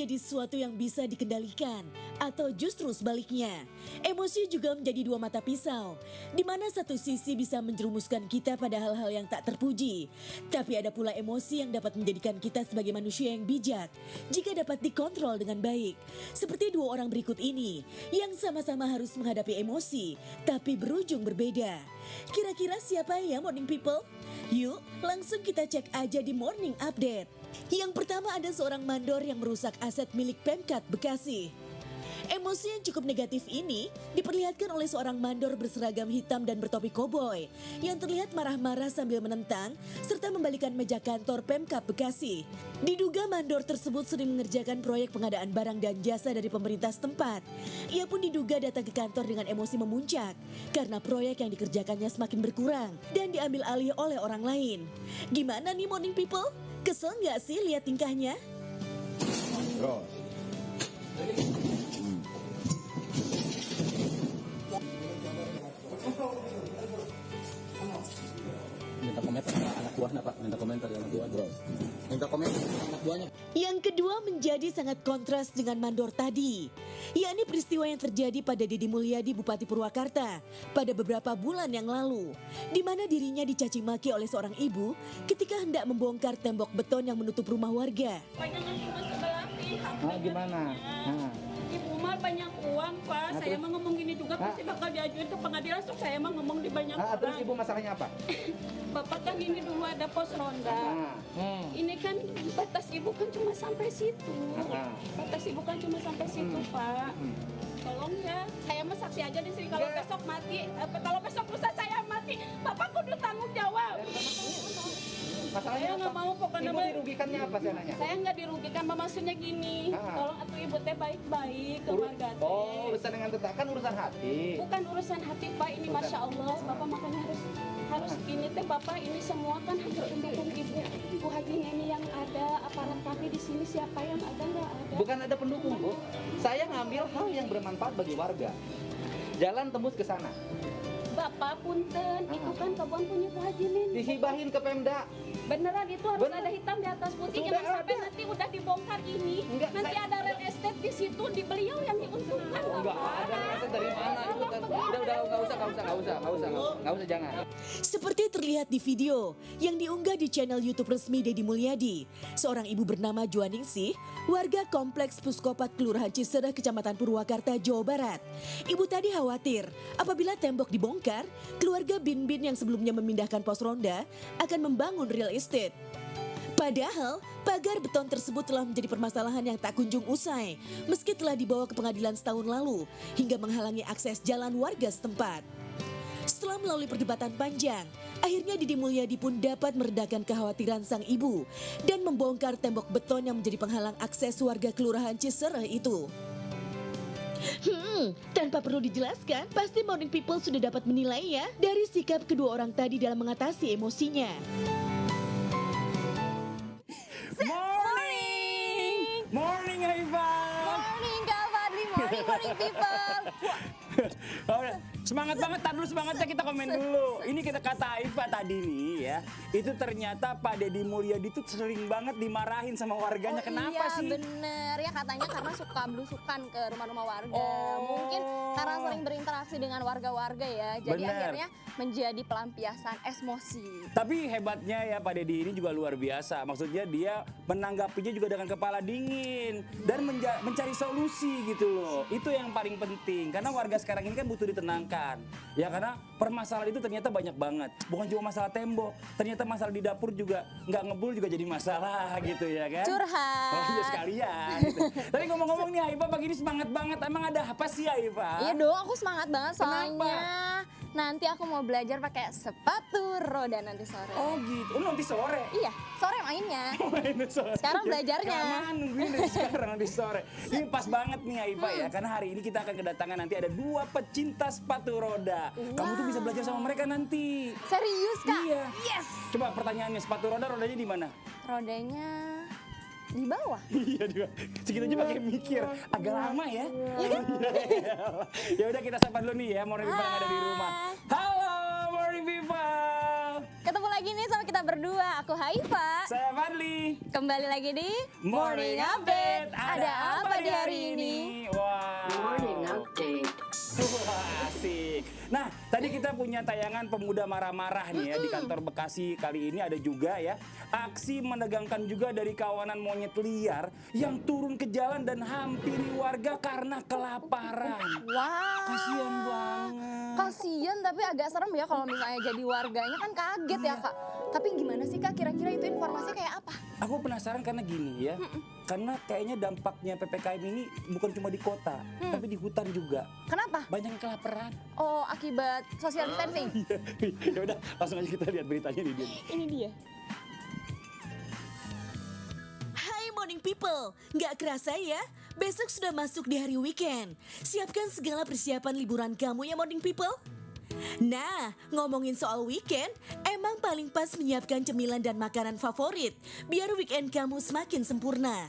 menjadi sesuatu yang bisa dikendalikan, atau justru sebaliknya. Emosi juga menjadi dua mata pisau, di mana satu sisi bisa menjerumuskan kita pada hal-hal yang tak terpuji. Tapi ada pula emosi yang dapat menjadikan kita sebagai manusia yang bijak, jika dapat dikontrol dengan baik. Seperti dua orang berikut ini, yang sama-sama harus menghadapi emosi, tapi berujung berbeda. Kira-kira siapa ya morning people? Yuk, langsung kita cek aja di Morning Update. Yang pertama ada seorang mandor yang merusak aset milik Pemkat Bekasi. Emosi yang cukup negatif ini diperlihatkan oleh seorang mandor berseragam hitam dan bertopi koboi yang terlihat marah-marah sambil menentang serta membalikan meja kantor Pemkab Bekasi. Diduga mandor tersebut sering mengerjakan proyek pengadaan barang dan jasa dari pemerintah setempat. Ia pun diduga datang ke kantor dengan emosi memuncak karena proyek yang dikerjakannya semakin berkurang dan diambil alih oleh orang lain. Gimana nih morning people? Kesel nggak sih lihat tingkahnya? Terus. Minta komentar ke anak buahnya Pak, minta komentar ke anak buahnya. Minta komentar ke anak buahnya. Yang kedua menjadi sangat kontras dengan mandor tadi, yakni peristiwa yang terjadi pada Deddy Mulyadi Bupati Purwakarta pada beberapa bulan yang lalu, di mana dirinya dicaci maki oleh seorang ibu ketika hendak membongkar tembok beton yang menutup rumah warga. Panjangan cuma sebelah pihak. Gimana? Ibu mah banyak uang Pak, saya mah ngomong gini juga pasti bakal diajuin ke pengadilan, so saya mah ngomong di banyak Terus orang. ibu masalahnya apa? Bapak kan ini dulu ada pos ronda. Ini kan batas ibu kan cuma sampai situ. Batas ibu kan cuma sampai situ Pak. Tolong ya, saya mah saksi aja di sini kalau besok mati, kalau besok lusa saya mati, Bapak kudu tanggung jawab. Masalahnya Saya nggak mau pokoknya. Ibu dirugikannya apa saya nanya? Saya nggak dirugikan, maksudnya gini, tolong atuh ibu teh baik-baik ke warga teh. Oh, urusan dengan tetangga kan urusan hati. Bukan urusan hati Pak, ini Masya Allah, Bapak makanya harus ini teh Bapak, ini semua kan harus mendukung Ibu Haji ini yang ada, aparat kami di sini siapa yang ada nggak ada. Bukan ada pendukung Bu, saya ngambil hal yang bermanfaat bagi warga. Jalan tembus ke sana. Bapak punten, itu kan kebun punya Bu Haji Min. Dihibahin ke Pemda. Beneran itu harus ada hitam di atas putih, Sudah jangan sampai ada. nanti udah dibongkar ini. Enggak, Nanti ada real estate di situ, di beliau yang diuntungkan Enggak Bapak. ada aset dari mana itu kan. Udah enggak usah jangan. Seperti terlihat di video yang diunggah di channel YouTube resmi Deddy Mulyadi, seorang ibu bernama Juaningsih, warga kompleks Puskopat Kelurahan Cisereh, Kecamatan Purwakarta, Jawa Barat. Ibu tadi khawatir apabila tembok dibongkar, keluarga Bin-Bin yang sebelumnya memindahkan pos ronda akan membangun real estate. Padahal pagar beton tersebut telah menjadi permasalahan yang tak kunjung usai meski telah dibawa ke pengadilan setahun lalu hingga menghalangi akses jalan warga setempat. Setelah melalui perdebatan panjang, akhirnya Deddy Mulyadi pun dapat meredakan kekhawatiran sang ibu dan membongkar tembok beton yang menjadi penghalang akses warga Kelurahan Cisereh itu. Tanpa perlu dijelaskan, pasti morning people sudah dapat menilai ya dari sikap kedua orang tadi dalam mengatasi emosinya. Morning Haifa. Morning Kak Fadli, morning people. Semangat banget, tar dulu semangatnya kita komen dulu. Ini kita kata Haifa tadi nih ya. Itu ternyata Pak Deddy Mulyadi itu sering banget dimarahin sama warganya. Kenapa iya, sih? Bener ya, katanya karena suka belusukan ke rumah-rumah warga. Oh. Mungkin karena sering berinteraksi dengan warga-warga ya. Jadi Bener. akhirnya menjadi pelampiasan emosi. Tapi hebatnya ya Pak Deddy ini juga luar biasa. Maksudnya dia menanggapinya juga dengan kepala dingin dan mencari solusi gitu loh. Itu yang paling penting karena warga sekarang ini kan butuh ditenangkan. Ya karena permasalahan itu ternyata banyak banget. Bukan cuma masalah tembok, ternyata masalah di dapur juga nggak ngebul juga jadi masalah gitu ya kan. Curhat. Oh iya sekalian gitu. Tapi ngomong-ngomong nih Haifa pagi ini semangat banget. Emang ada apa sih Haifa? Iya dong, aku semangat banget soalnya. Kenapa? Nanti aku mau belajar pakai sepatu roda nanti sore. Oh gitu. Oh nanti sore. Iya, sore mainnya. Main sore. Sekarang belajarnya. Kelamaan nungguin dari sekarang nanti sore. Ini pas banget nih Haifa ya, karena hari ini kita akan kedatangan nanti ada 2 pecinta sepatu roda. Kamu tuh bisa belajar sama mereka nanti. Serius Kak? Iya. Yes. Coba pertanyaannya, sepatu roda rodanya di mana? Rodanya di bawah. Iya juga. Segitu aja pakai mikir. Agak lama ya. Iya kan? Ya udah kita sapa dulu nih ya morning people yang ada di rumah. Halo morning people. Ketemu lagi nih sama kita berdua. Aku Haifa. Saya Fadli. Kembali lagi di Morning Update. Ada Tadi kita punya tayangan pemuda marah-marah nih ya di kantor Bekasi. Kali ini ada juga ya aksi menegangkan juga dari kawanan monyet liar yang turun ke jalan dan hampiri warga karena kelaparan. Wah. Kasian banget. Kasian tapi agak serem ya kalau misalnya jadi warganya kan kaget ya Kak. Tapi gimana sih Kak kira-kira itu informasi kayak apa? Aku penasaran karena gini ya. Karena kayaknya dampaknya PPKM ini bukan cuma di kota, tapi di hutan juga. Kenapa? Banyak yang kelaparan. Oh akibat social distancing. Ya udah, langsung aja kita lihat beritanya nih dia. Ini dia. Hai morning people, nggak kerasa ya? Besok sudah masuk di hari weekend. Siapkan segala persiapan liburan kamu ya morning people. Nah, ngomongin soal weekend, emang paling pas menyiapkan cemilan dan makanan favorit biar weekend kamu semakin sempurna.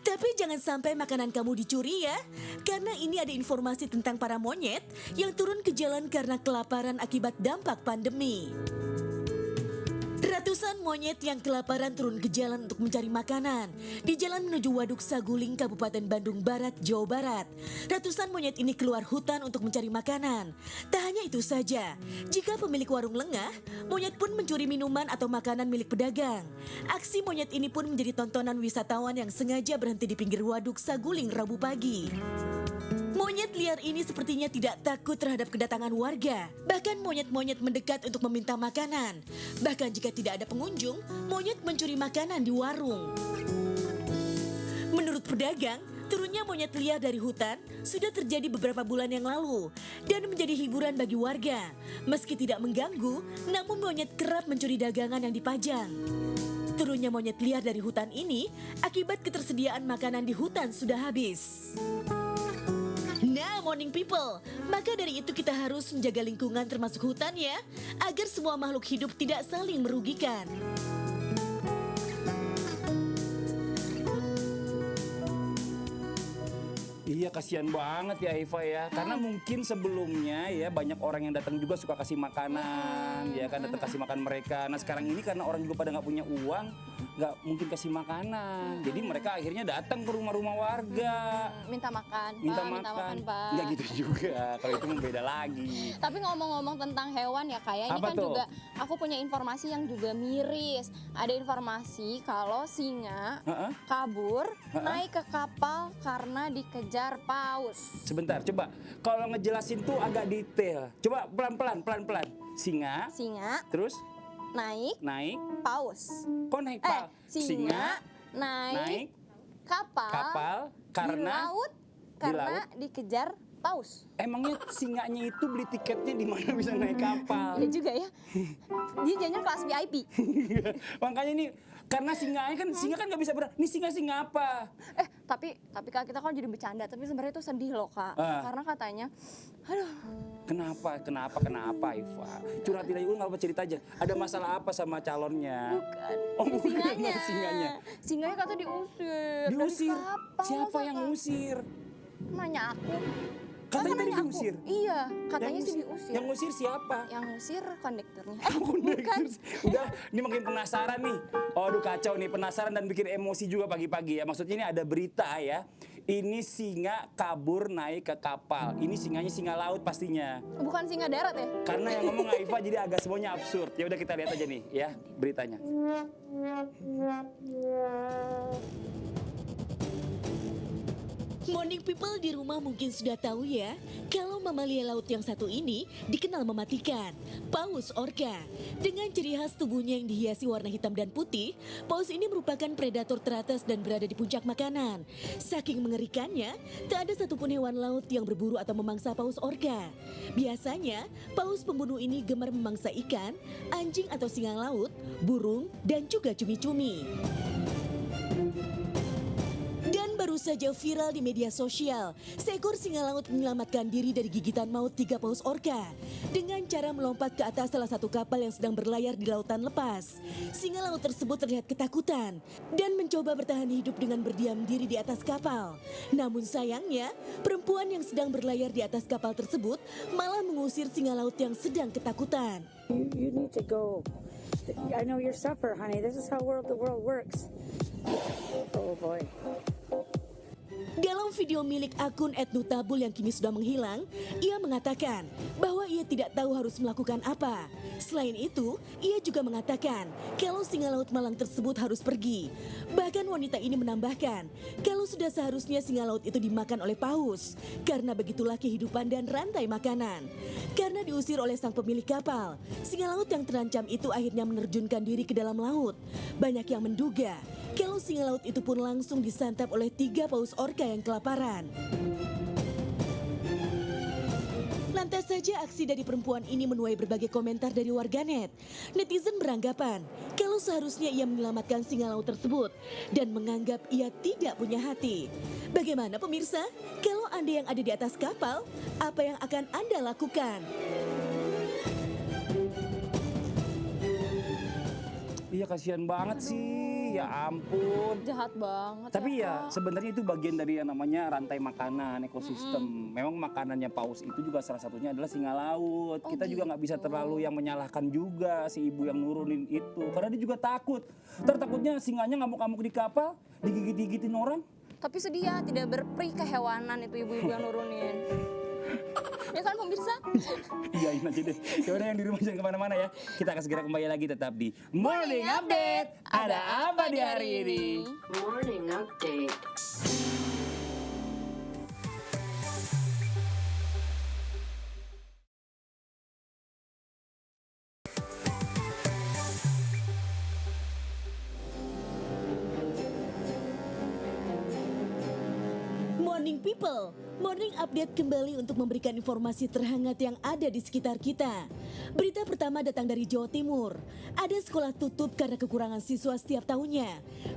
Tapi jangan sampai makanan kamu dicuri ya, karena ini ada informasi tentang para monyet yang turun ke jalan karena kelaparan akibat dampak pandemi. Ratusan monyet yang kelaparan turun ke jalan untuk mencari makanan di jalan menuju Waduk Saguling, Kabupaten Bandung Barat, Jawa Barat. Ratusan monyet ini keluar hutan untuk mencari makanan. Tak hanya itu saja, jika pemilik warung lengah, monyet pun mencuri minuman atau makanan milik pedagang. Aksi monyet ini pun menjadi tontonan wisatawan yang sengaja berhenti di pinggir Waduk Saguling Rabu pagi. Monyet liar ini sepertinya tidak takut terhadap kedatangan warga. Bahkan monyet-monyet mendekat untuk meminta makanan. Bahkan jika tidak ada pengunjung, monyet mencuri makanan di warung. Menurut pedagang, turunnya monyet liar dari hutan sudah terjadi beberapa bulan yang lalu dan menjadi hiburan bagi warga. Meski tidak mengganggu, namun monyet kerap mencuri dagangan yang dipajang. Turunnya monyet liar dari hutan ini akibat ketersediaan makanan di hutan sudah habis. Nah, morning people, maka dari itu kita harus menjaga lingkungan termasuk hutan ya, agar semua makhluk hidup tidak saling merugikan. Iya, kasihan banget ya Eva ya. Karena mungkin sebelumnya ya banyak orang yang datang juga suka kasih makanan, ya kan, datang kasih makan mereka. Nah sekarang ini karena orang juga pada nggak punya uang, nggak mungkin kasih makanan. Jadi mereka akhirnya datang ke rumah-rumah warga. Minta makan, Minta Pak. Minta makan, Pak. Nggak gitu juga, kalau itu beda lagi. Tapi ngomong-ngomong tentang hewan ya Kak ya, ini Apa kan tuh? juga aku punya informasi yang juga miris. Ada informasi kalau singa Heeh. kabur naik ke kapal karena dikejar paus. Sebentar, coba. Kalau ngejelasin tuh agak detail. Coba pelan-pelan. Singa, Singa terus naik naik. paus. Kok naik pal? Singa naik kapal di karena laut karena dikejar paus. emangnya singanya itu beli tiketnya di mana bisa naik kapal? Iya juga ya. Dia jangan kelas VIP. Makanya ini karena singa kan nggak bisa berenang. Ini singa apa? Tapi Kak kita kan jadi bercanda, tapi sebenarnya itu sedih loh Kak. Karena katanya, aduh. Kenapa Iva? Curhatin aja, nggak apa cerita aja. Ada masalah apa sama calonnya? Bukan. Oh, Ini bukan, singanya. Singanya kata diusir. Diusir? Dari kapal, Siapa yang Kak. ngusir? Nanya aku. Katanya tadi nanya aku. diusir? Iya, katanya Yang sih ngusir- diusir. Yang ngusir siapa? Yang ngusir kondekturnya. Bukan. Udah, ini makin penasaran nih. Oh, aduh kacau nih, penasaran dan bikin emosi juga pagi-pagi ya. Maksudnya ini ada berita ya. Ini singa kabur naik ke kapal. Ini singanya singa laut pastinya. Bukan singa darat ya? Karena yang ngomong Aifa jadi agak semuanya absurd. Ya udah kita lihat aja nih ya beritanya. Morning people di rumah mungkin sudah tahu ya, kalau mamalia laut yang satu ini dikenal mematikan, paus orca. Dengan ciri khas tubuhnya yang dihiasi warna hitam dan putih, paus ini merupakan predator teratas dan berada di puncak makanan. Saking mengerikannya, tak ada satupun hewan laut yang berburu atau memangsa paus orca. Biasanya, paus pembunuh ini gemar memangsa ikan, anjing atau singa laut, burung, dan juga cumi-cumi. Dan baru saja viral di media sosial, seekor singa laut menyelamatkan diri dari gigitan maut 3 paus orca dengan cara melompat ke atas salah satu kapal yang sedang berlayar di lautan lepas. Singa laut tersebut terlihat ketakutan dan mencoba bertahan hidup dengan berdiam diri di atas kapal. Namun sayangnya, perempuan yang sedang berlayar di atas kapal tersebut malah mengusir singa laut yang sedang ketakutan. You need to go. I know you're suffer, honey. This is how the world works. Oh boy. Dalam video milik akun @nutabul yang kini sudah menghilang, ia mengatakan bahwa ia tidak tahu harus melakukan apa. Selain itu, ia juga mengatakan kalau singa laut malang tersebut harus pergi. Bahkan wanita ini menambahkan kalau sudah seharusnya singa laut itu dimakan oleh paus, karena begitulah kehidupan dan rantai makanan. Karena diusir oleh sang pemilik kapal, singa laut yang terancam itu akhirnya menerjunkan diri ke dalam laut. Banyak yang menduga kalau singa laut itu pun langsung disantap oleh 3 paus orca yang kelaparan. Lantas saja aksi dari perempuan ini menuai berbagai komentar dari warganet. Netizen beranggapan kalau seharusnya ia menyelamatkan singa laut tersebut dan menganggap ia tidak punya hati. Bagaimana pemirsa? Kalau Anda yang ada di atas kapal, apa yang akan Anda lakukan? Iya kasihan banget sih, ya ampun. Jahat banget. Tapi ya ya sebenarnya itu bagian dari yang namanya rantai makanan, ekosistem. Memang makanannya paus itu juga salah satunya adalah singa laut. Kita juga nggak bisa terlalu yang menyalahkan juga si ibu yang nurunin itu. Karena dia juga takut. Takutnya singanya ngamuk-ngamuk di kapal, digigit-gigitin orang. Tapi sedih ya, tidak berperi kehewanan itu ibu-ibu yang nurunin. Ya kan pemirsa? Iyain aja deh. Yaudah yang di rumah jangan kemana-mana ya. Kita akan segera kembali lagi tetap di Morning Update. Ada apa di hari ini? Morning update. Morning People, Morning Update kembali untuk memberikan informasi terhangat yang ada di sekitar kita. Berita pertama datang dari Jawa Timur. Ada sekolah tutup karena kekurangan siswa setiap tahunnya.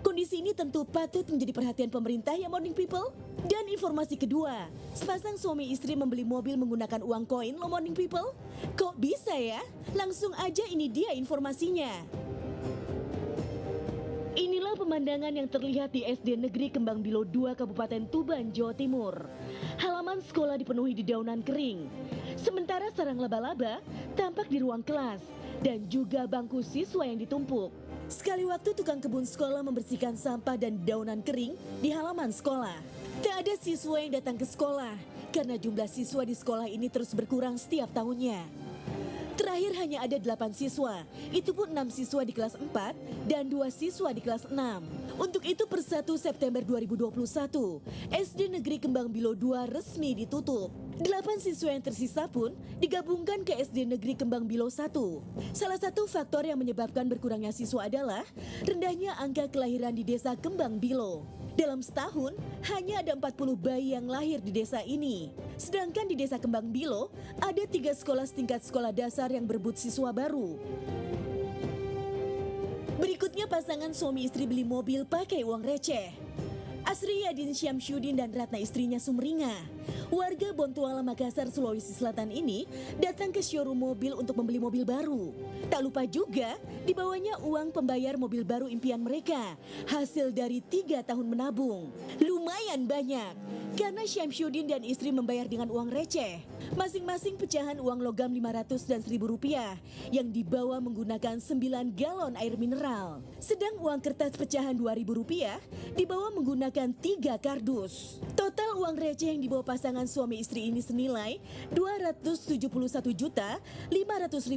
Kondisi ini tentu patut menjadi perhatian pemerintah ya Morning People. Dan informasi kedua, sepasang suami istri membeli mobil menggunakan uang koin lo Morning People. Kok bisa ya? Langsung aja ini dia informasinya. Inilah pemandangan yang terlihat di SD Negeri Kembang Bilo 2 Kabupaten Tuban, Jawa Timur. Halaman sekolah dipenuhi dedaunan kering. Sementara sarang laba-laba tampak di ruang kelas dan juga bangku siswa yang ditumpuk. Sekali waktu tukang kebun sekolah membersihkan sampah dan dedaunan kering di halaman sekolah. Tak ada siswa yang datang ke sekolah karena jumlah siswa di sekolah ini terus berkurang setiap tahunnya. Terakhir hanya ada 8 siswa, itu pun 6 siswa di kelas 4 dan 2 siswa di kelas 6. Untuk itu per 1 September 2021, SD Negeri Kembang Bilo 2 resmi ditutup. 8 siswa yang tersisa pun digabungkan ke SD Negeri Kembang Bilo 1. Salah satu faktor yang menyebabkan berkurangnya siswa adalah rendahnya angka kelahiran di desa Kembang Bilo. Dalam setahun, hanya ada 40 bayi yang lahir di desa ini. Sedangkan di desa Kembang Bilo, ada 3 sekolah setingkat sekolah dasar yang berebut siswa baru. Berikutnya pasangan suami istri beli mobil pakai uang receh. Asri Yadin Syamsuddin dan Ratna istrinya Sumringah, warga Bontuala Makassar, Sulawesi Selatan ini datang ke showroom mobil untuk membeli mobil baru. Tak lupa juga dibawanya uang pembayar mobil baru impian mereka, hasil dari 3 tahun menabung. Lumayan banyak, karena Syamsuddin dan istri membayar dengan uang receh. Masing-masing pecahan uang logam 500 dan 1.000 rupiah yang dibawa menggunakan 9 galon air mineral. Sedang uang kertas pecahan 2.000 rupiah dibawa menggunakan 3 kardus. Total uang receh yang dibawa pasangan suami istri ini senilai 271.500.000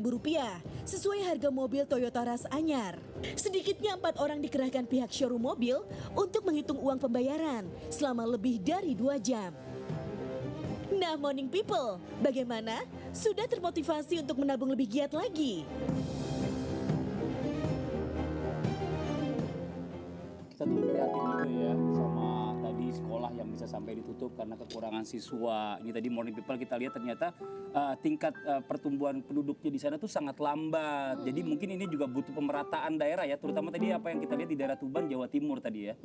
rupiah sesuai harga mobil Toyota Rush anyar. Sedikitnya 4 orang dikerahkan pihak showroom mobil untuk menghitung uang pembayaran selama lebih dari 2 jam. Nah Morning People, bagaimana? Sudah termotivasi untuk menabung lebih giat lagi? Kita tuh prihatin juga ya sama tadi sekolah yang bisa sampai ditutup karena kekurangan siswa. Ini tadi Morning People kita lihat ternyata tingkat pertumbuhan penduduknya di sana tuh sangat lambat. Jadi mungkin ini juga butuh pemerataan daerah ya, terutama tadi apa yang kita lihat di daerah Tuban, Jawa Timur tadi ya.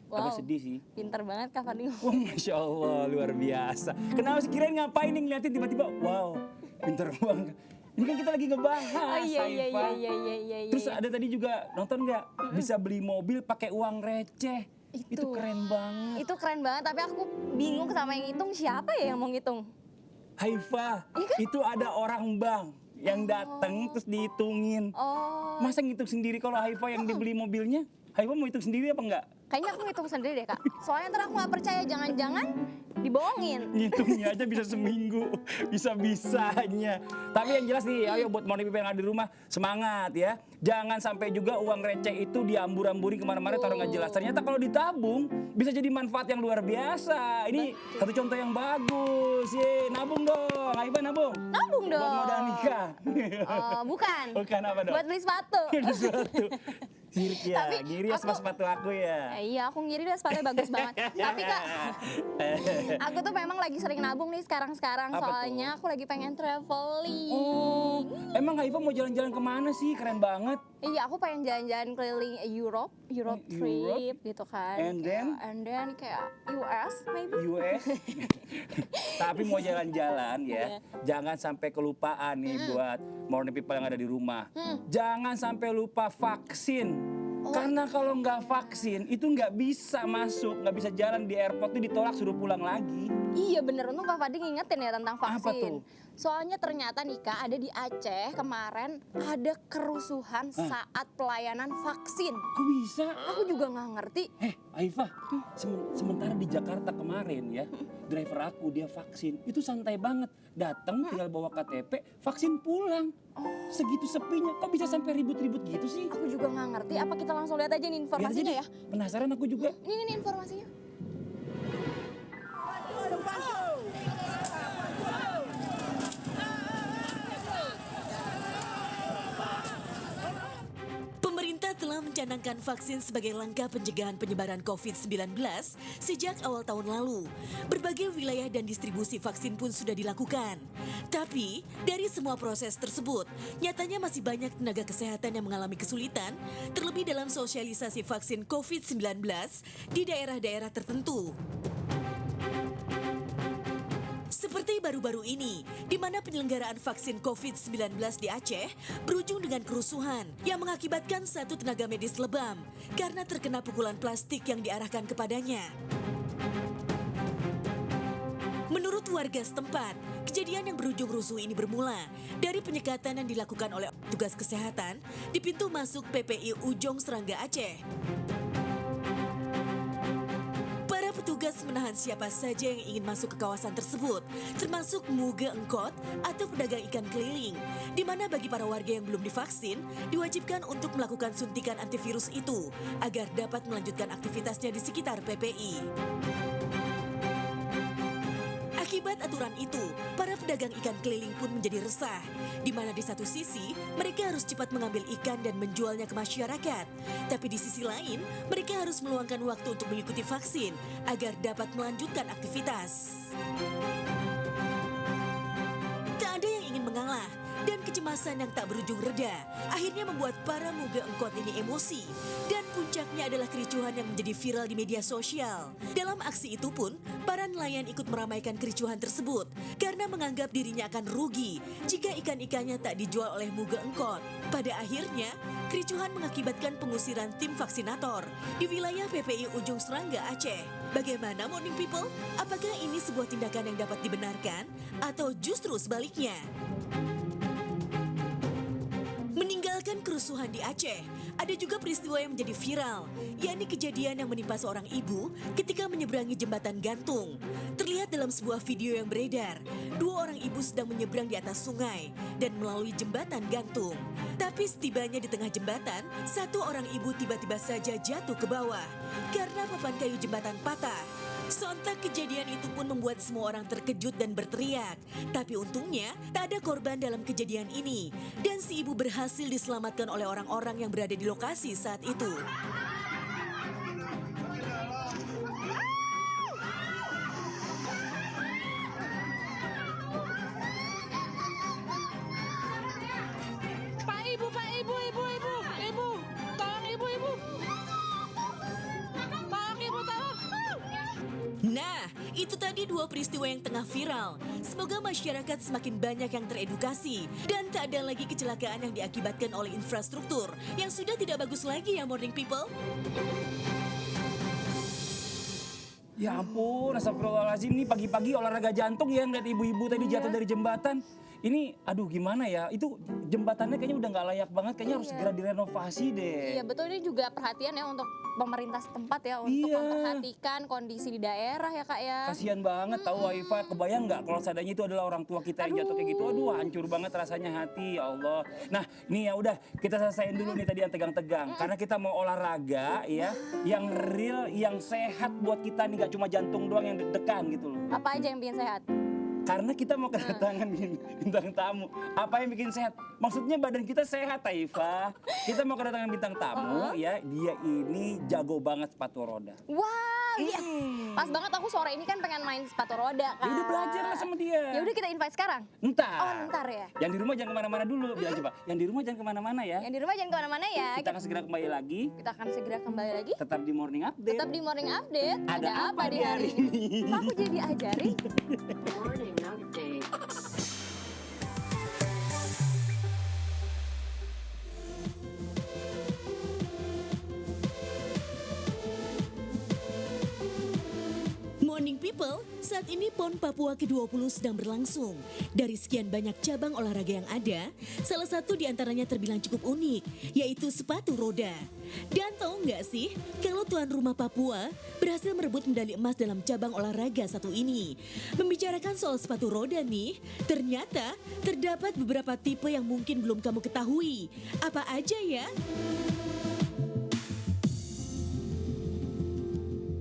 Agak sedih sih. Pinter banget Kak Fadil. Oh, Masya Allah, luar biasa. Kenapa sih kirain ngapain nih ngeliatin tiba-tiba, wow, pinter banget. Ini kan kita lagi ngebahas Oh iya. Terus ada tadi juga nonton nggak? Bisa beli mobil pakai uang receh. Itu keren banget. Itu keren banget, tapi aku bingung sama yang ngitung, siapa ya yang mau ngitung? Haifa, itu ada orang bank yang datang terus dihitungin. Oh. Masa ngitung sendiri kalau Haifa yang dibeli mobilnya? Haifa mau hitung sendiri apa enggak? Kayaknya aku ngitung sendiri deh Kak. Soalnya ntar aku nggak percaya, jangan-jangan dibohongin. Ngitungnya aja bisa seminggu, bisa-bisanya. Tapi yang jelas nih, ayo buat morning people yang ada di rumah, semangat ya. Jangan sampai juga uang receh itu diambur-amburi kemana-mana taruh nggak jelas. Ternyata kalau ditabung, bisa jadi manfaat yang luar biasa. Ini satu contoh yang bagus. Ye, nabung dong, Aifa nabung. Nabung dong. Buat modal nikah. Oh, bukan. Bukan apa dong? Buat beli sepatu. Beli sepatu. Sirik ya, Tapi ngiri ya sama aku- sepatu aku ya. Iya, aku ngiri deh sepatunya bagus banget. Tapi Kak, aku tuh memang lagi sering nabung nih sekarang-sekarang. Apa Soalnya aku lagi pengen traveling. Oh, emang Aifa mau jalan-jalan kemana sih? Keren banget. Iya, aku pengen jalan-jalan keliling Europe trip Europe? gitu kan. And Kayak- then? and then kayak US maybe. US. Tapi mau jalan-jalan ya, jangan sampai kelupaan nih buat morning people yang ada di rumah. Jangan sampai lupa vaksin. Karena kalau nggak vaksin itu nggak bisa masuk, nggak bisa jalan di airport itu ditolak suruh pulang lagi. Iya bener, untung Kak Fadi ngingetin ya tentang Apa vaksin. tuh? Soalnya ternyata nih Kak, ada di Aceh kemarin ada kerusuhan saat pelayanan vaksin. Kok bisa? Aku juga nggak ngerti. Aifa, sementara di Jakarta kemarin ya, driver aku dia vaksin, itu santai banget. Datang tinggal bawa KTP, vaksin pulang. Segitu sepinya, kok bisa sampai ribut-ribut gitu sih? Aku juga nggak ngerti. Apa kita langsung lihat aja nih Lihat aja informasinya deh. ya? Penasaran aku juga. Ini informasinya. Pemerintah telah mencanangkan vaksin sebagai langkah pencegahan penyebaran COVID-19 sejak awal tahun lalu. Berbagai wilayah dan distribusi vaksin pun sudah dilakukan. Tapi, dari semua proses tersebut, nyatanya masih banyak tenaga kesehatan yang mengalami kesulitan, terlebih dalam sosialisasi vaksin COVID-19 di daerah-daerah tertentu. Seperti baru-baru ini, di mana penyelenggaraan vaksin COVID-19 di Aceh berujung dengan kerusuhan yang mengakibatkan satu tenaga medis lebam karena terkena pukulan plastik yang diarahkan kepadanya. Menurut warga setempat, kejadian yang berujung rusuh ini bermula dari penyekatan yang dilakukan oleh petugas kesehatan di pintu masuk PPI Ujong Serangga Aceh. Petugas menahan siapa saja yang ingin masuk ke kawasan tersebut, termasuk muge engkot atau pedagang ikan keliling, di mana bagi para warga yang belum divaksin, diwajibkan untuk melakukan suntikan antivirus itu agar dapat melanjutkan aktivitasnya di sekitar PPI. Akibat aturan itu, para pedagang ikan keliling pun menjadi resah, di mana di satu sisi mereka harus cepat mengambil ikan dan menjualnya ke masyarakat. Tapi di sisi lain, mereka harus meluangkan waktu untuk mengikuti vaksin agar dapat melanjutkan aktivitas. Tak ada yang ingin mengalah, dan kecemasan yang tak berujung reda akhirnya membuat para muge engkot ini emosi. Dan puncaknya adalah kericuhan yang menjadi viral di media sosial. Dalam aksi itu pun, para nelayan ikut meramaikan kericuhan tersebut karena menganggap dirinya akan rugi jika ikan-ikannya tak dijual oleh muge engkot. Pada akhirnya, kericuhan mengakibatkan pengusiran tim vaksinator di wilayah PPI Ujung Serangga Aceh. Bagaimana morning people? Apakah ini sebuah tindakan yang dapat dibenarkan atau justru sebaliknya? Meninggalkan kerusuhan di Aceh, ada juga peristiwa yang menjadi viral, yakni kejadian yang menimpa seorang ibu ketika menyeberangi jembatan gantung. Terlihat dalam sebuah video yang beredar, dua orang ibu sedang menyeberang di atas sungai dan melalui jembatan gantung. Tapi setibanya di tengah jembatan, satu orang ibu tiba-tiba saja jatuh ke bawah karena papan kayu jembatan patah. Sontak kejadian itu pun membuat semua orang terkejut dan berteriak. Tapi untungnya tak ada korban dalam kejadian ini. Dan si ibu berhasil diselamatkan oleh orang-orang yang berada di lokasi saat itu. Pak Ibu, tolong Ibu. Tolong Ibu, tolong. Nah, itu tadi dua peristiwa yang tengah viral. Semoga masyarakat semakin banyak yang teredukasi dan tak ada lagi kecelakaan yang diakibatkan oleh infrastruktur yang sudah tidak bagus lagi ya morning people. Ya ampun, astagfirullahaladzim nih pagi-pagi olahraga jantung ya ngeliat ibu-ibu tadi jatuh dari jembatan. ini aduh gimana ya, itu jembatannya kayaknya udah nggak layak banget, kayaknya harus segera direnovasi deh. Iya betul, ini juga perhatian ya untuk pemerintah setempat ya, untuk Iya. memperhatikan kondisi di daerah ya Kak ya. Kasihan banget tahu Haifa, kebayang nggak kalau seadanya itu adalah orang tua kita yang jatuh kayak gitu, aduh hancur banget rasanya hati, ya Allah. Nah ini ya udah kita selesaiin dulu nih tadi yang tegang-tegang, karena kita mau olahraga ya, yang real, yang sehat buat kita nih, nggak cuma jantung doang yang deg-degan gitu loh. Apa aja yang bikin sehat? Karena kita mau kedatangan bintang tamu. Apa yang bikin sehat? Maksudnya badan kita sehat, Haifa. Kita mau kedatangan bintang tamu, ya. Dia ini jago banget sepatu roda. Wow, yes. Pas banget aku sore ini kan pengen main sepatu roda kan. Ya udah belajar lah sama dia. Ya udah kita invite sekarang. Ntar. Oh, ntar ya. Yang di rumah jangan kemana-mana dulu. Bilang coba. Yang di rumah jangan kemana-mana ya. Yang di rumah jangan kemana-mana ya. Kita akan segera kembali lagi. Kita akan segera kembali lagi. Tetap di Morning Update. Tetap di Morning Update. Ada apa di hari ini? Kok aku jadi ajarin? Morning update. Morning People, saat ini PON Papua ke-20 sedang berlangsung. Dari sekian banyak cabang olahraga yang ada, salah satu di antaranya terbilang cukup unik, yaitu sepatu roda. Dan tahu nggak sih, kalau tuan rumah Papua berhasil merebut medali emas dalam cabang olahraga satu ini. Membicarakan soal sepatu roda nih, ternyata terdapat beberapa tipe yang mungkin belum kamu ketahui. Apa aja ya?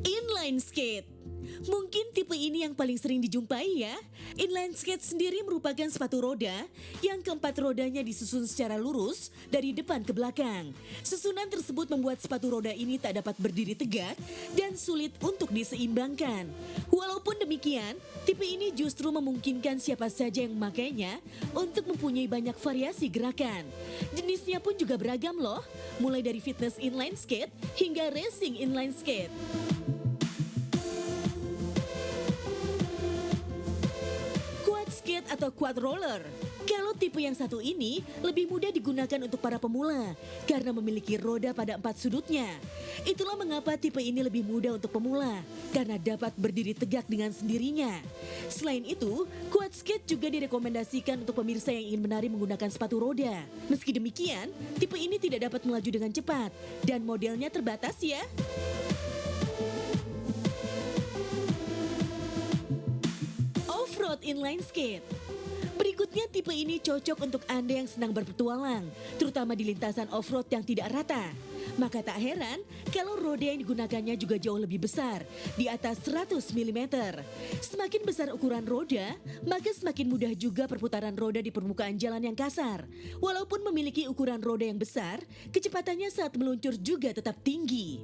Inline skate. Mungkin tipe ini yang paling sering dijumpai ya. Inline skate sendiri merupakan sepatu roda yang keempat rodanya disusun secara lurus dari depan ke belakang. Susunan tersebut membuat sepatu roda ini tak dapat berdiri tegak dan sulit untuk diseimbangkan. Walaupun demikian, tipe ini justru memungkinkan siapa saja yang memakainya untuk mempunyai banyak variasi gerakan. Jenisnya pun juga beragam loh, mulai dari fitness inline skate hingga racing inline skate. Skate atau quad roller. Kalau tipe yang satu ini lebih mudah digunakan untuk para pemula karena memiliki roda pada 4 sudutnya. Itulah mengapa tipe ini lebih mudah untuk pemula karena dapat berdiri tegak dengan sendirinya. Selain itu, quad skate juga direkomendasikan untuk pemirsa yang ingin menari menggunakan sepatu roda. Meski demikian, tipe ini tidak dapat melaju dengan cepat dan modelnya terbatas ya. Off-road inline skate. Berikutnya tipe ini cocok untuk Anda yang senang berpetualang, terutama di lintasan off-road yang tidak rata. Maka tak heran kalau roda yang digunakannya juga jauh lebih besar, di atas 100 mm. Semakin besar ukuran roda, maka semakin mudah juga perputaran roda di permukaan jalan yang kasar. Walaupun memiliki ukuran roda yang besar, kecepatannya saat meluncur juga tetap tinggi.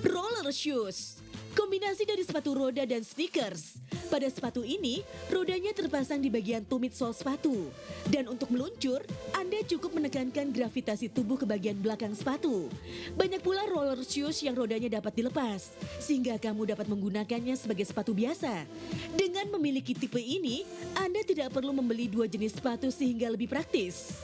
Roller shoes. Kombinasi dari sepatu roda dan sneakers. Pada sepatu ini, rodanya terpasang di bagian tumit sol sepatu. Dan untuk meluncur, Anda cukup menekankan gravitasi tubuh ke bagian belakang sepatu. Banyak pula roller shoes yang rodanya dapat dilepas, sehingga kamu dapat menggunakannya sebagai sepatu biasa. Dengan memiliki tipe ini, Anda tidak perlu membeli 2 jenis sepatu sehingga lebih praktis.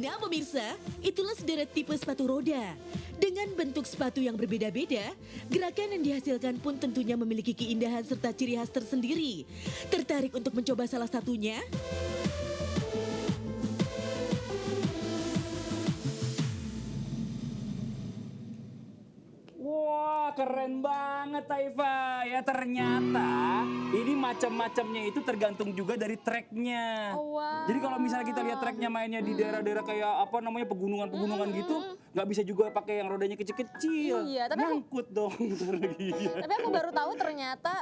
Nah pemirsa, itulah sederet tipe sepatu roda. Dengan bentuk sepatu yang berbeda-beda, gerakan yang dihasilkan pun tentunya memiliki keindahan serta ciri khas tersendiri. Tertarik untuk mencoba salah satunya? Wah, keren banget Haifa. Ya ternyata ini macam-macamnya itu tergantung juga dari tracknya. Oh, wow. Jadi kalau misalnya kita lihat tracknya mainnya di daerah-daerah kayak apa namanya pegunungan-pegunungan gitu, nggak bisa juga pakai yang rodanya kecil-kecil. Iya, tapi nyangkut dong. Tapi aku baru tahu ternyata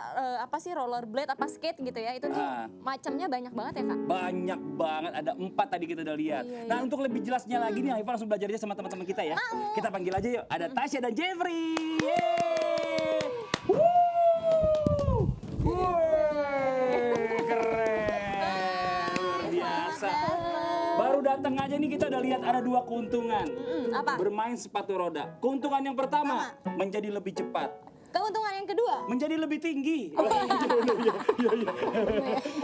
apa sih rollerblade, apa skate gitu ya. Itu tuh macamnya banyak banget ya Kak. Banyak banget, ada 4 tadi kita udah lihat. Iya, Nah untuk lebih jelasnya lagi nih Haifa langsung belajar aja sama teman-teman kita ya. Kita panggil aja yuk, ada Tasya dan Jeffrey. Yeay! Woo! Wuih, keren, luar biasa. Baru datang aja nih kita udah lihat ada 2 keuntungan. Apa? Bermain sepatu roda. Keuntungan yang pertama, menjadi lebih cepat. Keuntungan yang kedua. menjadi lebih tinggi.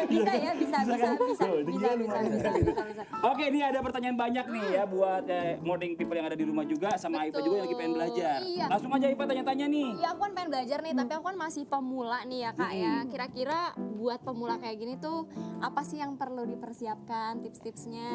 Bisa ya, bisa. Oke, ini ada pertanyaan banyak nih ya buat morning people yang ada di rumah juga sama Aifa juga yang lagi pengen belajar. Iya. Langsung aja Aifa tanya-tanya nih. Ya aku kan pengen belajar nih, tapi aku kan masih pemula nih ya Kak ya. Kira-kira buat pemula kayak gini tuh apa sih yang perlu dipersiapkan, tips-tipsnya?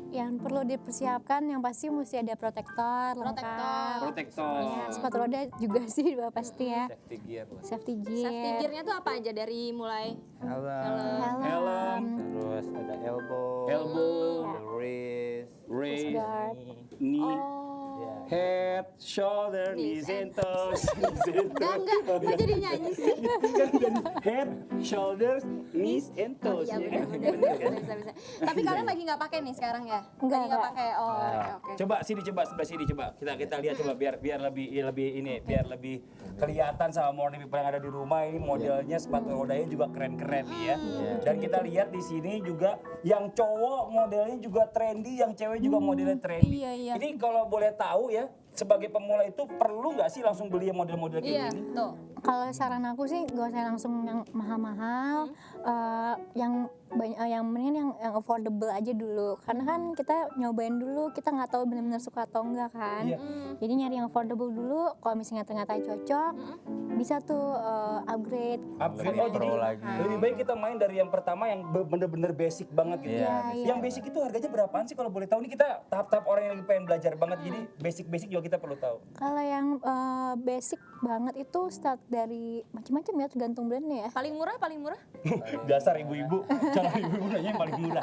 Yang perlu dipersiapkan yang pasti mesti ada protektor, lengkap. Protektor. Ya, sepatu roda juga sih udah pasti ya. Safety gear lah. Safety gear. Safety gear-nya tuh apa aja dari mulai Helm, Terus ada elbow, elbow, wrist, wrist, guard. knee, ya. head, shoulder, knees and toes. Enggak, kok jadi nyanyi sih? Kan dari head, shoulders, knees and toes. Iya ya kan? benar, bisa. Tapi kalian lagi nggak pakai nih sekarang ya? Enggak, Lagi nggak enggak. pakai. Oh, oke. Coba sini, coba sebelah sini, coba kita lihat coba biar lebih kelihatan sama morning people yang ada di rumah. Ini modelnya sepatu rodanya juga keren-keren nih ya. Dan kita lihat di sini juga yang cowok modelnya juga trendy, yang cewek juga modelnya trendy. Iya. Ini kalau boleh tahu ya, sebagai pemula itu perlu nggak sih langsung beli model-model kayak Iya, gini? tuh. Kalau saran aku sih gak usah langsung yang mahal-mahal, yang mendingan yang affordable aja dulu. Karena kan kita nyobain dulu, kita nggak tahu benar-benar suka atau enggak kan. Iya. Jadi nyari yang affordable dulu. Kalau misalnya ternyata cocok, bisa tuh upgrade. Upgrade, Lebih oh, pro jadi lagi. lebih baik kita main dari yang pertama yang bener-bener basic banget gitu. Iya, Iya. Yang basic itu harganya berapaan sih kalau boleh tahu? Ini kita tahap-tahap orang yang lagi pengen belajar banget, jadi basic-basic juga kita perlu tahu. Kalau yang basic banget itu start dari macam-macam ya, tergantung brandnya ya. Paling murah? Dasar ibu-ibu, calon ibu-ibu nanya yang paling murah.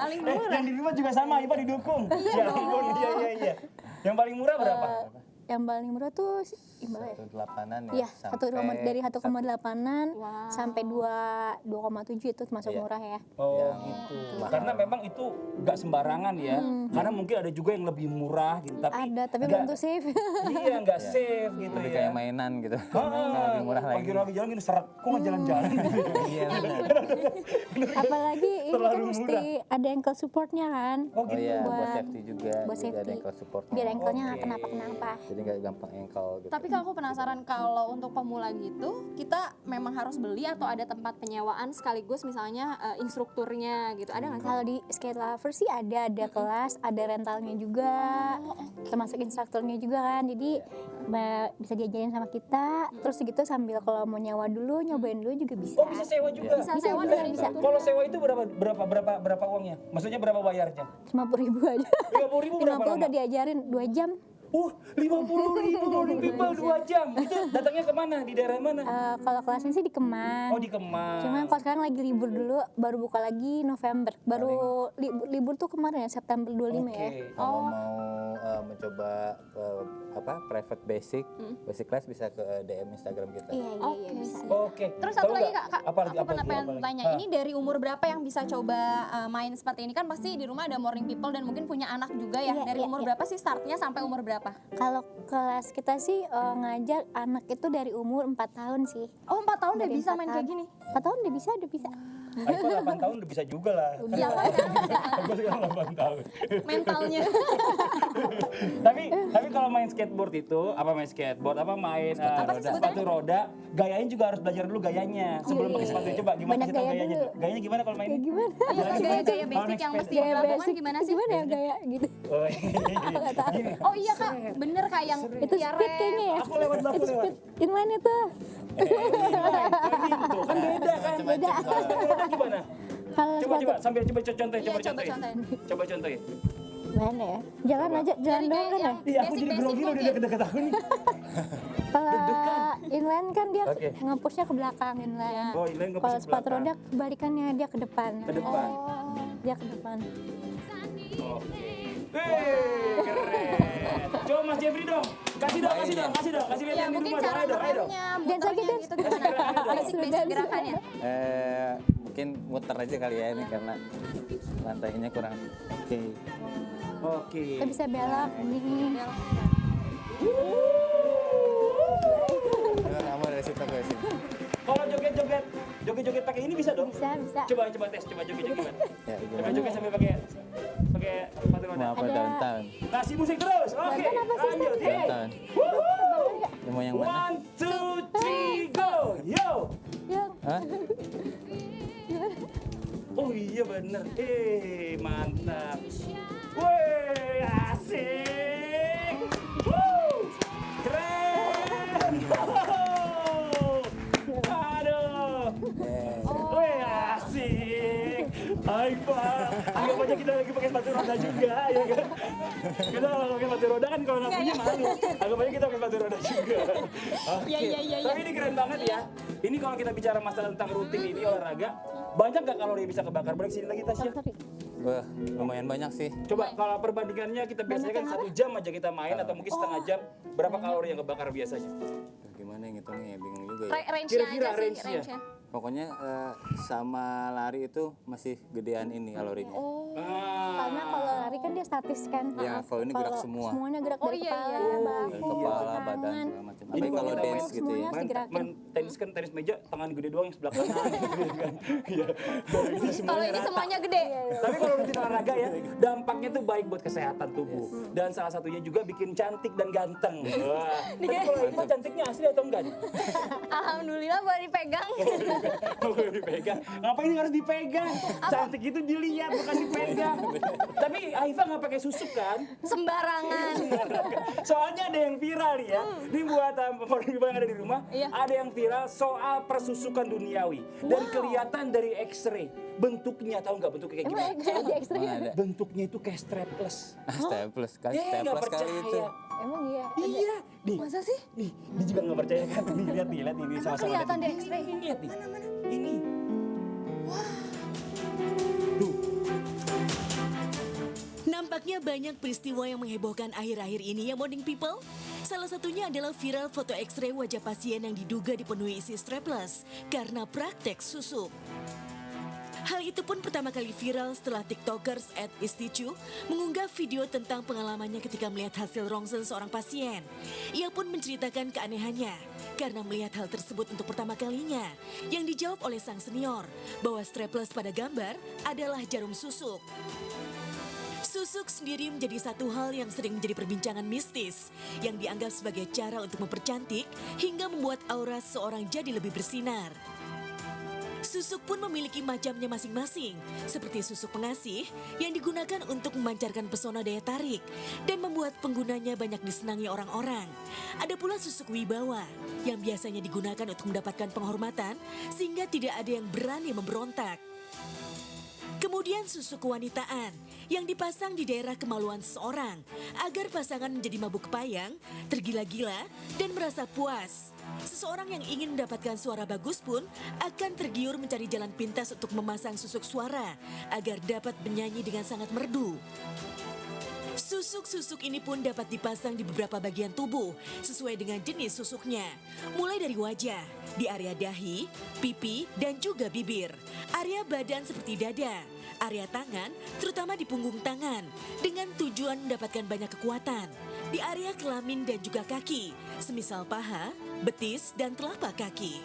Yang di rumah juga sama, Ipa didukung. Ya ampun, iya. Yang paling murah berapa? Yang paling murah tuh gimana ya? 1.8-an ya. Iya, dari 1,8an Wow. sampai 2,7 itu termasuk Iya. murah ya. Oh gitu. Karena memang itu nggak sembarangan ya. Karena mungkin ada juga yang lebih murah gitu. Tapi Ada, tapi nggak- belum tuh safe. Iya, nggak safe gitu Lebih ya. kayak mainan gitu. Ah, Lebih murah lagi. Pagi jalan gini seret, kok nggak jalan-jalan gitu. Iya benar. Apalagi ini kan Terlalu mesti ada ankle supportnya kan. Oh Oh gitu. iya, buat Buat- safety juga. buat Jadi ada safety. ankle support. Biar ankle-nya nggak Oke. kenapa-kenapa. Jadi nggak gampang ankle gitu. Tapi kalau aku penasaran kalau untuk pemula gitu, kita memang harus beli atau ada tempat penyewaan sekaligus misalnya instrukturnya gitu. Ada nggak sih? Kalau di skate lovers sih ada kelas, ada rentalnya juga, termasuk instrukturnya juga kan. Jadi bisa diajarin sama kita. Terus gitu sambil kalau mau nyewa dulu, nyobain dulu juga bisa. Oh bisa sewa juga. Bisa sewa dengan bisa. instruktur. Kalau sewa itu berapa uangnya? Maksudnya berapa bayarnya? 50.000 aja. 50.000 berapa 50 lama? udah diajarin 2 jam. 50.000 morning people 2 jam. Itu datangnya kemana? Di daerah mana? Kalau kelasnya sih di Kemang. Oh di Kemang. Cuman kalau sekarang lagi libur dulu, baru buka lagi November. Baru libur tuh kemarin ya, September 25 ya. Oke. Kalau mau mencoba private basic class bisa ke DM Instagram kita. Iya, bisa. Oke. Terus satu Tahu lagi nggak? kak, Apa lagi? aku pernah pengen tanya, Ah. ini dari umur berapa yang bisa coba main seperti ini? Kan pasti di rumah ada morning people dan mungkin punya anak juga ya. Iya, Dari iya, umur iya. berapa sih startnya sampai umur berapa? Kalau kelas kita sih ngajak anak itu dari umur 4 tahun sih. Oh 4 tahun udah Dari bisa 4 main tahun. kayak gini? 4 tahun udah bisa. Aifa 8 tahun udah bisa juga lah. Iya kan? Aku sekarang 8 tahun. Mentalnya. tapi kalau main skateboard itu, main sepatu roda, gayanya juga harus belajar dulu gayanya sebelum pakai sepatu. Coba gimana Banyak kita gaya gayanya? dulu. Gayanya gimana kalau main? Gimana? Ayo kan gaya-gaya basic yang mesti dilakukan gimana sih? Gimana ya gaya gitu? Oh, gini. Oh iya kak, bener kak yang Itu speed kayaknya ya. Aku lewat. Inline itu. Gitu. Kan beda kan? Beda. Gimana? Kalau Coba sepatu sambil coba contohin, Iya, coba contohin. Coba contohin. mana ya? Jalan aja, jalan Dari doang kan ya? yang Iya, aku jadi grogi loh dia deket-deket aku nih. Kalau inline kan dia Oke. nge-pushnya ke belakang inline. Oh, inline nge-push Kalau ke sepatu belakang. roda kebalikannya dia ke depan. Ke depan. Dia ke depan. Keren. Coba Mas Jeffrey dong. Kasih dong. Kasih lihat Ya yang di mungkin rumah dong. cara Ayo dong. ngeremnya, Dance lagi, muternya dance. gitu gimana? Basic-basic gerakannya. Mungkin muter aja kali ya ini karena lantainya kurang oke. Oke. Kita bisa belok ini. Kamu dari situ ke sini. Kalau joget-joget pakai ini bisa dong? Bisa. Coba tes, coba joget-joget. Ya, Coba gimana? joget sambil pakai sepatu roda. Mau apa downtown? Kasih musik terus. Oke. Downtown apa sih, Lanjut Stan? ya. Downtown. Wuhu. Mau yang mana? 1, 2, 3, go! Yo! Hah? Oh iya bener. Mantap. Wih, asik. Woo! Keren. Aduh. Wih, asik. Hai Pak. Anggap aja kita lagi pakai sepatu roda juga, ya kan? Kita kalau pakai sepatu roda kan kalau nggak punya malu. Anggap aja kita pakai sepatu roda juga. Oke. Tapi ini keren banget ya. Ini kalau kita bicara masalah tentang rutin ini olahraga, banyak nggak kalori yang bisa kebakar? Boleh sini lagi Tasya? Wah, lumayan banyak sih. Coba kalau perbandingannya kita biasanya kan 1 jam aja kita main atau mungkin setengah jam, berapa kalori yang kebakar biasanya? Gimana yang ngitungnya? Bingung juga ya. Range-nya Kira-kira aja sih, range-nya. range-nya. Pokoknya sama lari itu masih gedean ini kalorinya. Karena kalau lari kan dia statis kan. Ya, kalau ini gerak semua. Semuanya gerak dari iya, kepala, iya. bahu, Dari kepala, badan, tangan. segala macam. Jadi Apalagi kalau kalau kita dance main gitu ya. semuanya digerakin. Main tenis kan tenis meja tangan gede doang yang sebelah kanan gitu kan. Iya. Kalau ini Kalau semuanya ini rata. semuanya gede. Tapi kalau rutin olahraga ya, dampaknya tuh baik buat kesehatan tubuh. Dan salah satunya juga bikin cantik dan ganteng. Wah. Tapi kalau Iva cantiknya asli atau enggak? Alhamdulillah boleh dipegang. Boleh dipegang. Ngapain harus dipegang? Cantik itu dilihat bukan dipegang. Tapi Aifa nggak pakai susuk kan? Sembarangan. Soalnya ada yang viral nih ya. Ini buat orang yang ada di rumah, Iya. ada yang viral soal persusukan duniawi dan kelihatan dari X-ray. Bentuknya tahu nggak bentuknya kayak Emang gimana? di X-ray Mana ada? Bentuknya itu kayak strapless. Staples kan, Nggak staples kali percaya. itu. Emang iya. Iya, nih. Masa sih? Nih, dia juga nggak percaya kan? Nih, lihat nih sama-sama. kelihatan lihat di nih. X-ray? Ini, lihat nih. Ini. Nampaknya banyak peristiwa yang menghebohkan akhir-akhir ini ya Morning People. Salah satunya adalah viral foto X-ray wajah pasien yang diduga dipenuhi isi strapless karena praktek susuk. Hal itu pun pertama kali viral setelah TikTokers @isticu mengunggah video tentang pengalamannya ketika melihat hasil rongsen seorang pasien. Ia pun menceritakan keanehannya karena melihat hal tersebut untuk pertama kalinya. Yang dijawab oleh sang senior bahwa strapless pada gambar adalah jarum susuk. Susuk sendiri menjadi satu hal yang sering menjadi perbincangan mistis yang dianggap sebagai cara untuk mempercantik hingga membuat aura seseorang jadi lebih bersinar. Susuk pun memiliki macamnya masing-masing, seperti susuk pengasih yang digunakan untuk memancarkan pesona daya tarik dan membuat penggunanya banyak disenangi orang-orang. Ada pula susuk wibawa yang biasanya digunakan untuk mendapatkan penghormatan sehingga tidak ada yang berani memberontak. Kemudian susuk kewanitaan yang dipasang di daerah kemaluan seseorang agar pasangan menjadi mabuk kepayang, tergila-gila, dan merasa puas. Seseorang yang ingin mendapatkan suara bagus pun akan tergiur mencari jalan pintas untuk memasang susuk suara agar dapat menyanyi dengan sangat merdu. Susuk-susuk ini pun dapat dipasang di beberapa bagian tubuh sesuai dengan jenis susuknya. Mulai dari wajah, di area dahi, pipi, dan juga bibir. Area badan seperti dada, area tangan, terutama di punggung tangan, dengan tujuan mendapatkan banyak kekuatan. Di area kelamin dan juga kaki, semisal paha, betis, dan telapak kaki.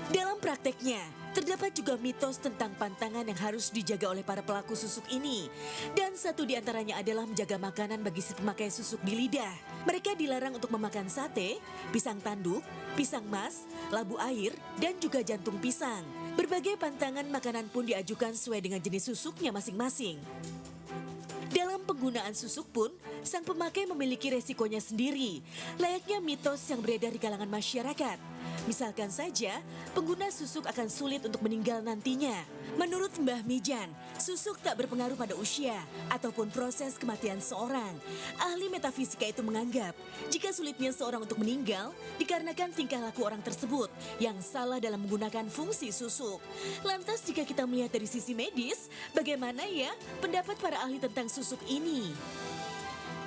Dalam prakteknya, terdapat juga mitos tentang pantangan yang harus dijaga oleh para pelaku susuk ini. Dan satu di antaranya adalah menjaga makanan bagi si pemakai susuk di lidah. Mereka dilarang untuk memakan sate, pisang tanduk, pisang mas, labu air, dan juga jantung pisang. Berbagai pantangan makanan pun diajukan sesuai dengan jenis susuknya masing-masing. Dalam penggunaan susuk pun, sang pemakai memiliki resikonya sendiri, layaknya mitos yang beredar di kalangan masyarakat. Misalkan saja, pengguna susuk akan sulit untuk meninggal nantinya. Menurut Mbah Mijan, susuk tak berpengaruh pada usia ataupun proses kematian seorang. Ahli metafisika itu menganggap, jika sulitnya seorang untuk meninggal, dikarenakan tingkah laku orang tersebut yang salah dalam menggunakan fungsi susuk. Lantas jika kita melihat dari sisi medis, bagaimana ya pendapat para ahli tentang susuk ini?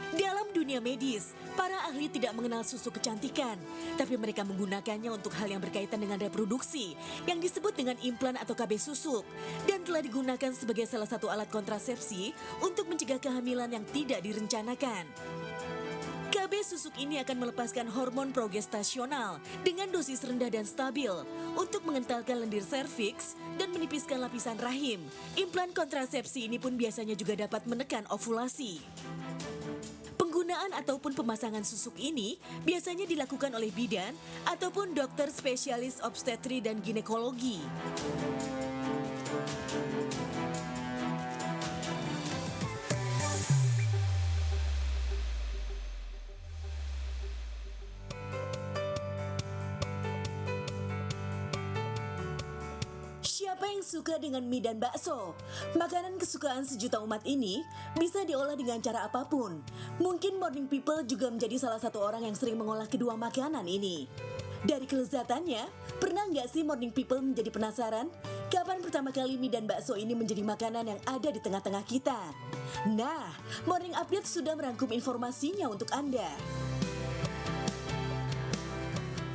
Dalam dunia medis, para ahli tidak mengenal susuk kecantikan, tapi mereka menggunakannya untuk hal yang berkaitan dengan reproduksi, yang disebut dengan implan atau KB susuk, dan telah digunakan sebagai salah satu alat kontrasepsi untuk mencegah kehamilan yang tidak direncanakan. KB susuk ini akan melepaskan hormon progestasional dengan dosis rendah dan stabil untuk mengentalkan lendir serviks dan menipiskan lapisan rahim. Implan kontrasepsi ini pun biasanya juga dapat menekan ovulasi. Penggunaan Penggunaan ataupun pemasangan susuk ini biasanya dilakukan oleh bidan ataupun dokter spesialis obstetri dan ginekologi. Siapa yang suka dengan mie dan bakso? Makanan kesukaan sejuta umat ini bisa diolah dengan cara apapun. Mungkin Morning People juga menjadi salah satu orang yang sering mengolah kedua makanan ini. Dari kelezatannya, pernah nggak sih Morning People menjadi penasaran? Kapan pertama kali mie dan bakso ini menjadi makanan yang ada di tengah-tengah kita? Nah, Morning Update sudah merangkum informasinya untuk Anda.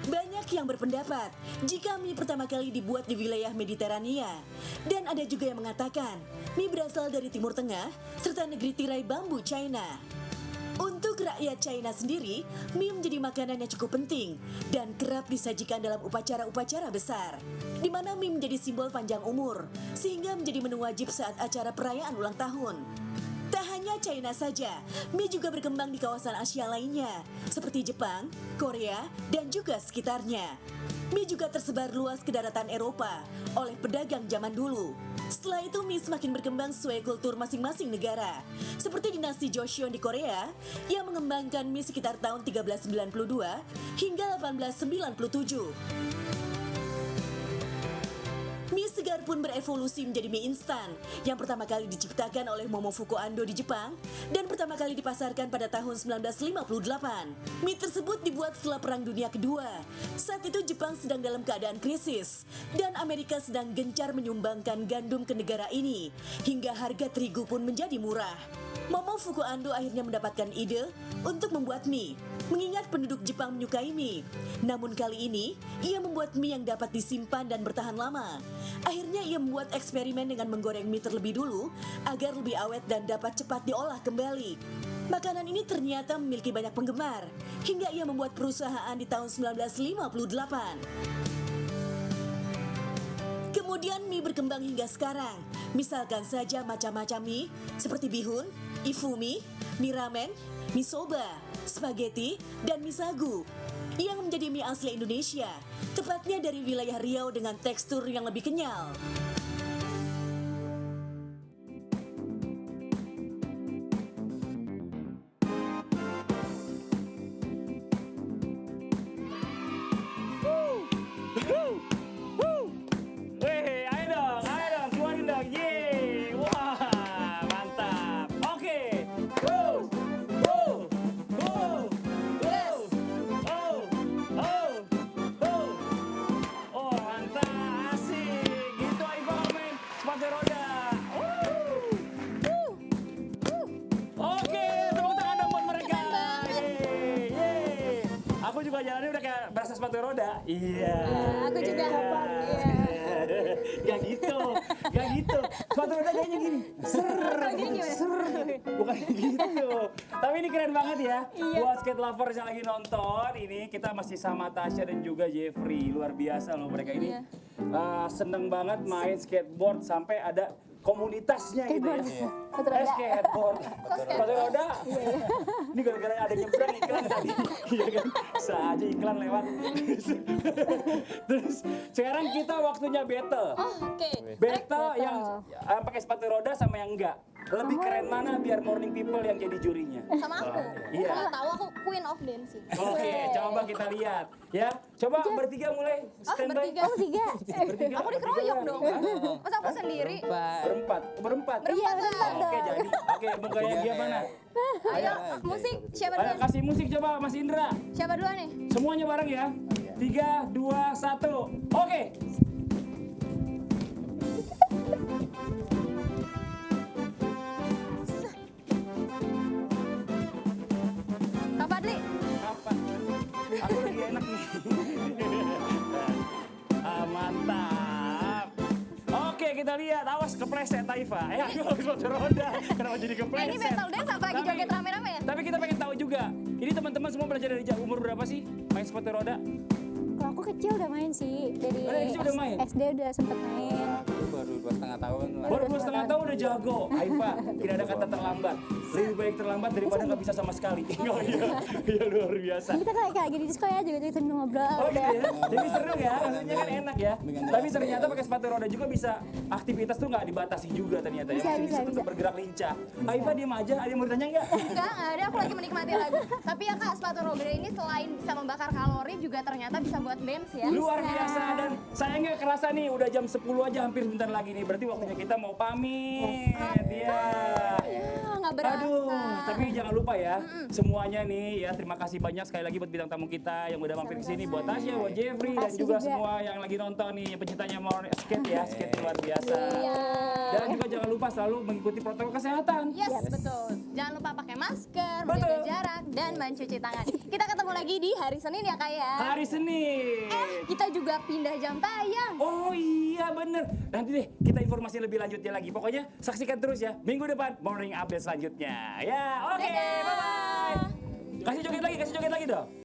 Banyak yang berpendapat jika mie pertama kali dibuat di wilayah Mediterania. Dan ada juga yang mengatakan mie berasal dari Timur Tengah serta negeri tirai bambu China. Untuk rakyat China sendiri, mie menjadi makanan yang cukup penting dan kerap disajikan dalam upacara-upacara besar, di mana mie menjadi simbol panjang umur, sehingga menjadi menu wajib saat acara perayaan ulang tahun. Tak hanya China saja, mie juga berkembang di kawasan Asia lainnya, seperti Jepang, Korea, dan juga sekitarnya. Mie juga tersebar luas ke daratan Eropa oleh pedagang zaman dulu. Setelah itu mie semakin berkembang sesuai kultur masing-masing negara. Seperti dinasti Joseon di Korea yang mengembangkan mie sekitar tahun 1392 hingga 1897. Mie segar pun berevolusi menjadi mie instan yang pertama kali diciptakan oleh Momofuku Ando di Jepang dan pertama kali dipasarkan pada tahun 1958. Mie tersebut dibuat setelah Perang Dunia Kedua. Saat itu Jepang sedang dalam keadaan krisis dan Amerika sedang gencar menyumbangkan gandum ke negara ini hingga harga terigu pun menjadi murah. Momofuku Ando akhirnya mendapatkan ide untuk membuat mie, mengingat penduduk Jepang menyukai mie. Namun kali ini, ia membuat mie yang dapat disimpan dan bertahan lama. Akhirnya ia membuat eksperimen dengan menggoreng mie terlebih dulu agar lebih awet dan dapat cepat diolah kembali. Makanan ini ternyata memiliki banyak penggemar, hingga ia membuat perusahaan di tahun 1958. Kemudian mie berkembang hingga sekarang. Misalkan saja macam-macam mie seperti bihun, ifumi, mie ramen, mie soba, spaghetti, dan mie sagu yang menjadi mie asli Indonesia, tepatnya dari wilayah Riau dengan tekstur yang lebih kenyal. Jalannya udah kayak berasa sepatu roda. Iya. Aku juga. Gak gitu. Sepatu roda kayaknya gini. Bukan gitu. Tapi ini keren banget ya. Buat skate lovers yang lagi nonton, ini kita masih sama Tasya dan juga Jeffrey. Luar biasa loh mereka ini. Seneng banget main skateboard sampai ada komunitasnya gitu ya. Skateboard. Sepatu roda. Ini gara-gara ada nyebrang iklan tadi. Iya kan? Saja iklan lewat. Terus sekarang kita waktunya battle. Battle yang pakai sepatu roda sama yang enggak. Lebih keren mana biar Morning People yang jadi jurinya? Sama aku. Iya. Kalau tahu aku Queen of Dancing. Oke, coba kita lihat ya. Coba bertiga mulai standby. Bertiga. Aku dikeroyok dong. Masa aku sendiri? Berempat. Iya, berempat dong. Oke, jadi. Oke, mukanya dia mana? Ayo, musik. Siapa Ayo duluan? kasih musik coba Mas Indra. Siapa duluan nih? Semuanya bareng ya. 3, 2, 1. Oke. Kak Fadli. Kapan? Aku lagi enak nih. Mantap. Oke, kita lihat. Awas kepleset Taifa. Aku sepatu roda. Kenapa jadi kepleset? Ini battle dance apa lagi joget rame-rame ya? Tapi kita pengen tahu juga. Ini teman-teman semua belajar dari umur berapa sih main sepatu roda? Kalau aku kecil udah main sih, dari Kecil udah main? SD udah sempet main. baru 2,5 tahun lah. Baru 2,5 tahun udah jago. Aifa, tidak ada kata terlambat. Lebih baik terlambat daripada nggak bisa sama sekali. Oh iya, iya luar biasa. Kita kayak lagi di disco ya juga jadi sambil ngobrol. Oh gitu ya, jadi seru ya, maksudnya kan enak ya. Tapi ternyata pakai sepatu roda juga bisa aktivitas tuh nggak dibatasi juga ternyata ya. Masih bisa tetap bergerak lincah. Aifa diam aja, ada yang mau ditanya nggak? Enggak ada, aku lagi menikmati lagu. Tapi ya Kak, sepatu roda ini selain bisa membakar kalori juga ternyata bisa buat dance ya. Luar biasa dan sayangnya kerasa nih udah jam 10 aja hampir bentar lagi nih. Berarti waktunya kita mau pamit. Iya. Nggak berasa. Aduh, tapi jangan lupa ya, semuanya nih ya, terima kasih banyak sekali lagi buat bintang tamu kita yang udah mampir ke sini, buat Tasya, buat Jeffrey dan juga semua yang lagi nonton nih, pencintanya mau skate ya, skate luar biasa. Dan juga jangan lupa selalu mengikuti protokol kesehatan. Yes, betul. Jangan lupa pakai masker, menjaga jarak, dan mencuci tangan. Kita ketemu lagi di hari Senin ya Kak ya. Hari Senin. Kita juga pindah jam tayang. Oh iya bener. Nanti deh kita informasi lebih lanjutnya lagi. Pokoknya saksikan terus ya. Minggu depan morning update selanjutnya. Ya, oke. Bye-bye. Kasih joget lagi dong.